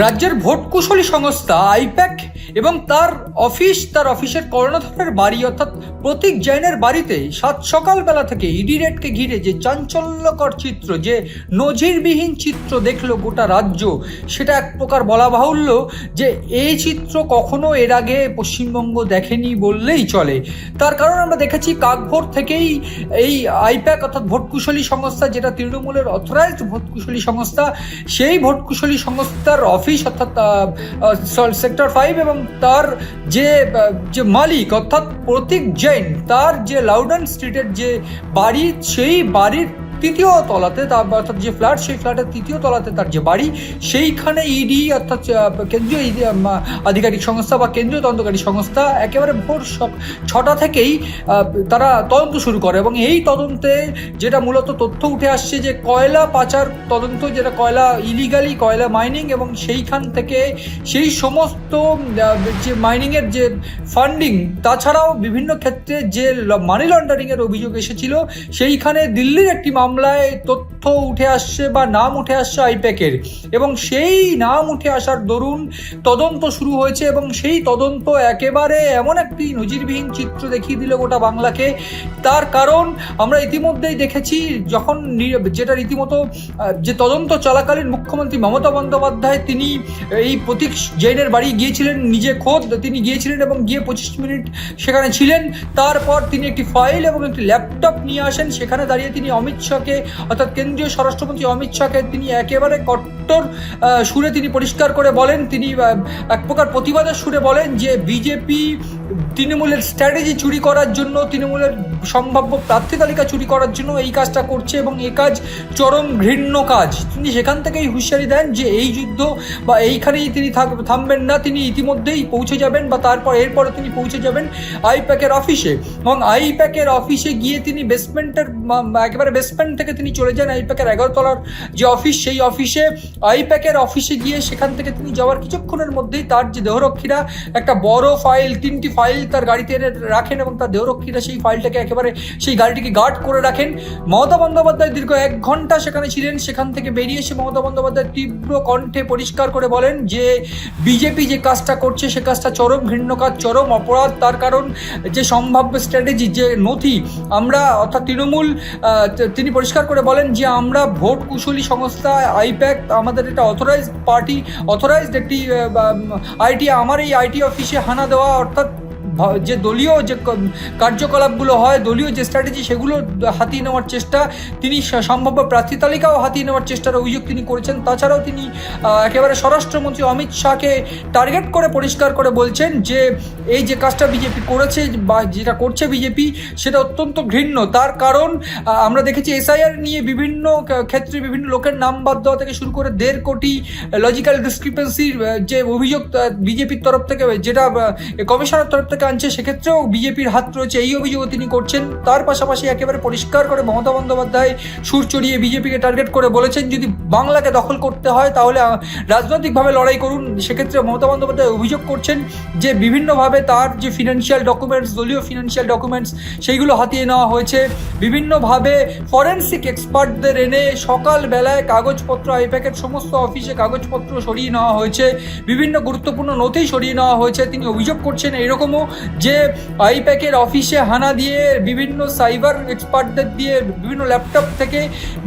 রাজ্যের ভোট কুশলী সংস্থা আইপ্যাক এবং তার অফিসের কর্ণধারের বাড়ি অর্থাৎ প্রতীক জৈনের বাড়িতে সাত সকালবেলা থেকে ইডি রেডকে ঘিরে যে চাঞ্চল্যকর চিত্র, যে নজিরবিহীন চিত্র দেখলো গোটা রাজ্য, সেটা এক প্রকার বলা বাহুল্য যে এই চিত্র কখনো এর আগে পশ্চিমবঙ্গ দেখেনি বললেই চলে। তার কারণ আমরা দেখেছি কাকভোর থেকেই এই আইপ্যাক অর্থাৎ ভোট কুশলী সংস্থা, যেটা তৃণমূলের অথরাইজড ভোট কুশলী সংস্থা, সেই ভোট কুশলী সংস্থার অফিস অর্থাৎ সেক্টর 5 এবং তার যে মালিক অর্থাৎ প্রতীক জৈন, তার যে লাউডন স্ট্রিটের যে বাড়ি, সেই বাড়ির তৃতীয় তলাতে, অর্থাৎ যে ফ্ল্যাট, সেই ফ্ল্যাটের তৃতীয় তলাতে তার যে বাড়ি, সেইখানে ইডি অর্থাৎ কেন্দ্রীয় আধিকারিক সংস্থা বা কেন্দ্রীয় তদন্তকারী সংস্থা একেবারে ভোর 6টা থেকেই তারা তদন্ত শুরু করে। এবং এই তদন্তে যেটা মূলত তথ্য উঠে আসছে যে কয়লা পাচার তদন্ত, যেটা ইলিগালি কয়লা মাইনিং, এবং সেইখান থেকে সেই সমস্ত যে মাইনিংয়ের যে ফান্ডিং, তাছাড়াও বিভিন্ন ক্ষেত্রে যে মানি লন্ডারিংয়ের অভিযোগ এসেছিল, সেইখানে দিল্লির একটি মামলায় তথ্য উঠে আসছে বা নাম উঠে আসছে আইপ্যাকের, এবং সেই নাম উঠে আসার দরুন তদন্ত শুরু হয়েছে। এবং সেই তদন্ত একেবারে এমন একটি নজিরবিহীন চিত্র দেখিয়ে দিল গোটা বাংলাকে। তার কারণ আমরা ইতিমধ্যেই দেখেছি, যখন যেটা রীতিমতো যে তদন্ত চলাকালীন মুখ্যমন্ত্রী মমতা বন্দ্যোপাধ্যায় তিনি এই প্রতীক জৈনের বাড়ি গিয়েছিলেন, নিজে খোদ তিনি গিয়েছিলেন এবং গিয়ে 25 মিনিট সেখানে ছিলেন। তারপর তিনি একটি ফাইল এবং একটি ল্যাপটপ নিয়ে আসেন। সেখানে দাঁড়িয়ে তিনি অমিত শাহকে অর্থাৎ কেন্দ্রীয় স্বরাষ্ট্রমন্ত্রী অমিত শাহকে তিনি একেবারে কট্টর সুরে তিনি পরিষ্কার করে বলেন, তিনি এক প্রকার প্রতিবাদের সুরে বলেন যে বিজেপি তৃণমূলের স্ট্র্যাটেজি চুরি করার জন্য, তৃণমূলের সম্ভাব্য প্রার্থী তালিকা চুরি করার জন্য এই কাজটা করছে এবং এই কাজ চরম ঘৃণ্য কাজ। তিনি সেখান থেকেই হুঁশিয়ারি দেন যে এই যুদ্ধ বা এইখানেই তিনি থামবেন না, তিনি ইতিমধ্যেই পৌঁছে যাবেন বা এরপরে তিনি পৌঁছে যাবেন আইপ্যাকের অফিসে। এবং আইপ্যাকের অফিসে গিয়ে তিনি একেবারে বেসমেন্ট থেকে তিনি চলে যান আইপ্যাকের 11 তলার যে অফিস, সেই অফিসে আইপ্যাকের অফিসে গিয়ে সেখান থেকে তিনি যাওয়ার কিছুক্ষণের মধ্যেই তার যে দেহরক্ষীরা একটা বড় ফাইল, 3টি ফাইল তার গাড়িতে এনে রাখেন এবং তার দেহরক্ষীরা সেই ফাইলটাকে একেবারে সেই গাড়িটিকে গার্ড করে রাখেন। মমতা বন্দ্যোপাধ্যায় দীর্ঘ 1 ঘন্টা সেখানে ছিলেন। সেখান থেকে বেরিয়ে এসে মমতা বন্দ্যোপাধ্যায় তীব্র কণ্ঠে পরিষ্কার করে বলেন যে বিজেপি যে কাজটা করছে সে কাজটা চরম ঘৃণ্য কাজ, চরম অপরাধ। তার কারণ যে সম্ভাব্য স্ট্র্যাটেজি, যে নথি আমরা অর্থাৎ তৃণমূল, তিনি পরিষ্কার করে বলেন যে আমরা ভোট কুশলী সংস্থা আইপ্যাক, আমাদের এটা অথরাইজড পার্টি, অথরাইজড একটি আইটি, আমার এই আইটি অফিসে হানা দেওয়া অর্থাৎ যে দলীয় যে কার্যকলাপগুলো হয়, দলীয় যে স্ট্র্যাটেজি, সেগুলো হাতিয়ে নেওয়ার চেষ্টা, তিনি সম্ভাব্য প্রার্থী তালিকাও হাতিয়ে নেওয়ার চেষ্টার অভিযোগ তিনি করেছেন। তাছাড়াও তিনি একেবারে স্বরাষ্ট্রমন্ত্রী অমিত শাহকে টার্গেট করে পরিষ্কার করে বলছেন যে এই যে কাজটা বিজেপি করেছে বা যেটা করছে বিজেপি, সেটা অত্যন্ত ঘৃণ্য। তার কারণ আমরা দেখেছি এসআইআর নিয়ে বিভিন্ন ক্ষেত্রে বিভিন্ন লোকের নাম বাদ দেওয়া থেকে শুরু করে 1.5 কোটি লজিক্যাল ডিসক্রিপেন্সির যে অভিযোগ বিজেপির তরফ থেকে, যেটা কমিশনের তরফ থেকে আনছে, সেক্ষেত্রেও বিজেপির হাত রয়েছে, এই অভিযোগও তিনি করছেন। তার পাশাপাশি একেবারে পরিষ্কার করে মমতা বন্দ্যোপাধ্যায় সুর চড়িয়ে বিজেপিকে টার্গেট করে বলেছেন যদি বাংলাকে দখল করতে হয় তাহলে রাজনৈতিকভাবে লড়াই করুন। সেক্ষেত্রে মমতা বন্দ্যোপাধ্যায় অভিযোগ করছেন যে বিভিন্নভাবে তার যে ফিনান্সিয়াল ডকুমেন্টস, দলীয় ফিনান্সিয়াল ডকুমেন্টস, সেইগুলো হাতিয়ে নেওয়া হয়েছে। বিভিন্নভাবে ফরেন্সিক এক্সপার্টদের এনে সকালবেলায় কাগজপত্র, আইপ্যাকের সমস্ত অফিসে কাগজপত্র সরিয়ে নেওয়া হয়েছে, বিভিন্ন গুরুত্বপূর্ণ নথি সরিয়ে নেওয়া হয়েছে। তিনি অভিযোগ করছেন এরকমও যে আইপ্যাকের অফিসে হানা দিয়ে বিভিন্ন সাইবার এক্সপার্টদের দিয়ে বিভিন্ন ল্যাপটপ থেকে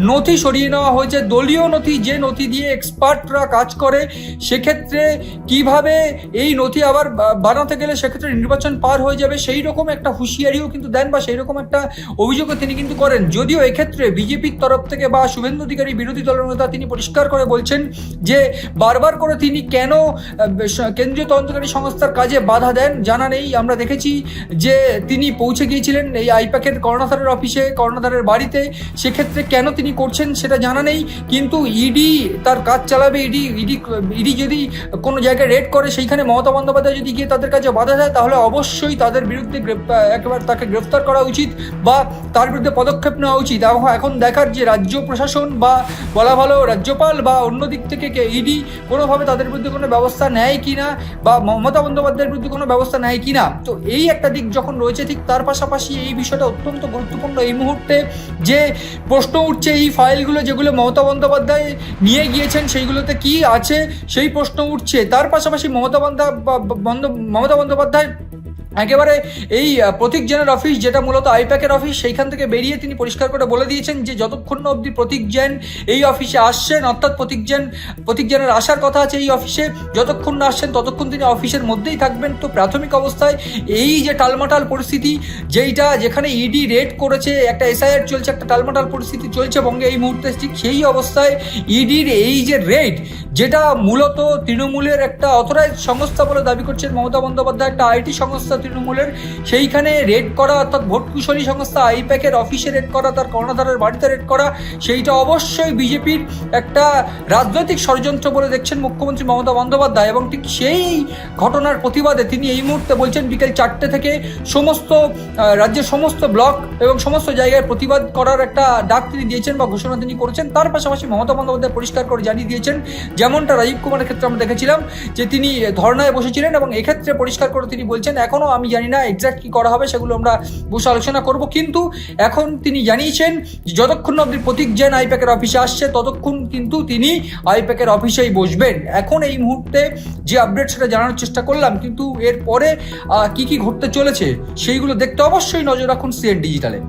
নথি সরিয়ে নেওয়া হয়েছে, দলীয় নথি, যে নথি দিয়ে এক্সপার্টরা কাজ করে। সেক্ষেত্রে কিভাবে এই নথি আবার বানাতে গেলে সেক্ষেত্রে নির্বাচন পার হয়ে যাবে, সেই রকম একটা হুঁশিয়ারিও কিন্তু দেন বা সেই রকম একটা অভিযোগও তিনি কিন্তু করেন। যদিও এক্ষেত্রে বিজেপির তরফ থেকে বা শুভেন্দু অধিকারী বিরোধী দলের নেতা তিনি পরিষ্কার করে বলছেন যে বারবার করে তিনি কেন কেন্দ্রীয় তদন্তকারী সংস্থার কাজে বাধা দেন জানা নেই। আমরা দেখেছি যে তিনি পৌঁছে গিয়েছিলেন এই আইপ্যাকের কর্ণধারের অফিসে, কর্ণধারের বাড়িতে, সেক্ষেত্রে কেন তিনি করছেন সেটা জানা নেই। কিন্তু ইডি তার কাজ চালাবে, ইডি যদি কোনো জায়গায় রেড করে, সেইখানে মমতা বন্দ্যোপাধ্যায় যদি গিয়ে তাদের কাছে বাধা দেয়, তাহলে অবশ্যই তাদের বিরুদ্ধে একেবারে তাকে গ্রেফতার করা উচিত বা তার বিরুদ্ধে পদক্ষেপ নেওয়া উচিত। এখন দেখার যে রাজ্য প্রশাসন বা বলা ভালো রাজ্যপাল বা অন্য দিক থেকে ইডি কোনোভাবে তাদের বিরুদ্ধে কোনো ব্যবস্থা নেয় কিনা বা মমতা বন্দ্যোপাধ্যায়ের বিরুদ্ধে কোনো ব্যবস্থা নেয় কিনা। তো এই একটা দিক যখন রয়েছে, ঠিক তার পাশাপাশি এই বিষয়টা অত্যন্ত গুরুত্বপূর্ণ। এই মুহূর্তে যে প্রশ্ন উঠছে, এই ফাইলগুলো যেগুলো মমতা বন্দ্যোপাধ্যায় নিয়ে গিয়েছেন সেইগুলোতে কি আছে সেই প্রশ্ন উঠছে। তার পাশাপাশি মমতা বন্দ্যোপাধ্যায় একেবারে এই প্রতীক জেনের অফিস, যেটা মূলত আইপ্যাকের অফিস, সেইখান থেকে বেরিয়ে তিনি পরিষ্কার করে বলে দিয়েছেন যে যতক্ষণ না অবধি প্রতীক জেন এই অফিসে আসছেন, অর্থাৎ প্রতীক জেনের আসার কথা আছে এই অফিসে, যতক্ষণ না আসছেন ততক্ষণ তিনি অফিসের মধ্যেই থাকবেন। তো প্রাথমিক অবস্থায় এই যে টালমাটাল পরিস্থিতি, যেখানে ইডি রেড করেছে, একটা এসআইআর চলছে, একটা টালমাটাল পরিস্থিতি চলছে বঙ্গে এই মুহূর্তে, ঠিক সেই অবস্থায় ইডির এই যে রেড, যেটা মূলত তৃণমূলের একটা অথরাইজ সংস্থা বলে দাবি করছেন মমতা বন্দ্যোপাধ্যায়, একটা আইটি সংস্থা তৃণমূলের, সেইখানে রেড করা, অর্থাৎ ভোট কুশলী সংস্থা আইপ্যাকের অফিসে রেড করা, তার কর্ণধারের বাড়িতে রেড করা, সেইটা অবশ্যই বিজেপির একটা রাজনৈতিক ষড়যন্ত্র বলে দেখছেন মুখ্যমন্ত্রী মমতা বন্দ্যোপাধ্যায়। এবং ঠিক সেই ঘটনার প্রতিবাদে তিনি এই মুহূর্তে বলছেন বিকেল 4টে থেকে সমস্ত রাজ্যের সমস্ত ব্লক এবং সমস্ত জায়গায় প্রতিবাদ করার একটা ডাক তিনি দিয়েছেন বা ঘোষণা তিনি করেছেন। তার পাশাপাশি মমতা বন্দ্যোপাধ্যায় পরিষ্কার করে জানিয়ে দিয়েছেন, যেমনটা রাজীব কুমারের ক্ষেত্রে আমরা দেখেছিলাম যে তিনি ধর্নায় বসেছিলেন, এবং এক্ষেত্রে পরিষ্কার করে তিনি বলছেন এখনও আমি জানি না এক্স্যাক্ট কি করা হবে, সেগুলো আমরা বসে আলোচনা করব, কিন্তু এখন তিনি জানিয়েছেন যতক্ষণ অবধি প্রতীক জেন আইপ্যাকের অফিসে আসছে ততক্ষণ কিন্তু তিনি আইপ্যাকের অফিসেই বসবেন। এখন এই মুহূর্তে যে আপডেট সেটা জানানোর চেষ্টা করলাম, কিন্তু এরপরে কি কি ঘটতে চলেছে সেইগুলো দেখতে অবশ্যই নজর রাখুন সিএন ডিজিটালে।